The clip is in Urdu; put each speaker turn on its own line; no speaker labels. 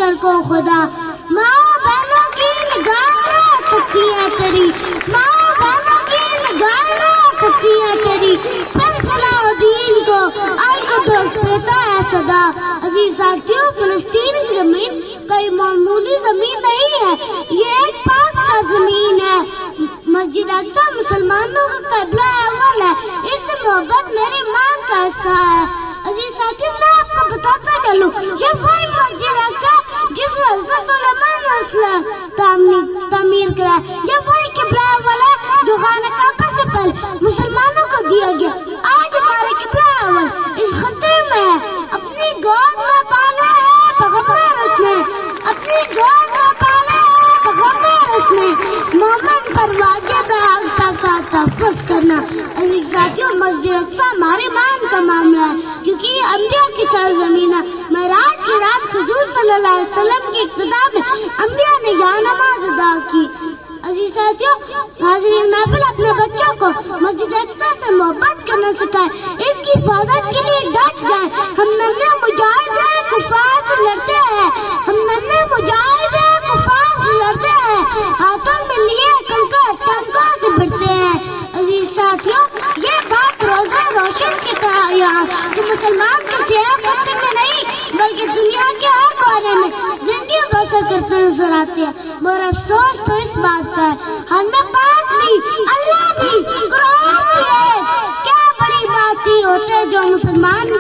لشکر کو خدا. ماں بہنوں کی نگاہیں تھکی ہے تیری, ماں بہنوں کی نگاہیں تھکی ہے تیری, پھر صلاح الدین کو آئی کو دوست دیتا ہے صدا. عزیز ساتھیوں, فلسطین کی زمین کوئی معمولی زمین نہیں ہے, یہ ایک پاک سا زمین ہے. مسجد اقصی مسلمانوں کا قبلہ اول ہے, اس سے محبت میری ماں کا حصہ ہے. عزیز ساتھیوں, میں آپ کو بتاتا چلوں, یہ وہی مسجد اقصی جس میں حضرت سلیمان علیہ السلام تعمیر کرا ہے, یہ وہی قبلہ اول ہے جو خانہ کعبہ سے پہلے مسلمانوں کو دیا گیا. آج ہمارے قبلہ اول اس خطے میں ہے, اپنی گود میں پالا ہے پیغمبر اس نے, اپنی گود میں پالا ہے پیغمبر اس نے, مومن پر واجب ہے اقصی کا تحفظ کرنا. عزیز ساتھیوں, مسجد اقصی ہمارے مان کا معاملہ ہے کیونکہ یہ انبیاء کی سرزمین ہے. معراج کی رات حضور صلی اللہ علیہ وسلم کی اقتدا میں انبیاء نے یہاں نماز ادا کی. عزیز ساتھیوں, حاضرین محفل اپنے بچوں کو مسجد اقصی سے محبت کرنا سکھائیں, اس کی حفاظت کے لیے ڈٹ جائیں. ہم ننھے مجاہد ہیں, کفار سے لڑتے ہیں, ہم ننھے مجاہد ہیں, کفار سے لڑتے ہیں, ہاتھوں میں لیے کنکر ٹنکوں سے بڑھتے ہیں. عزیز ساتھیوں, یہ بات روزہ روشن کی طرح یہاں کہ مسلمان کسی ایک خطے میں نہیں بلکہ دنیا کے ہر کونے میں زندگی بسر کرتے نظر آتے ہیں. مگر افسوس تو اس بات کا ہے, ہمیں بات نہیں, اللہ بھی, قرآن بھی ہے, کیا بڑی بات ہی ہوتے جو مسلمان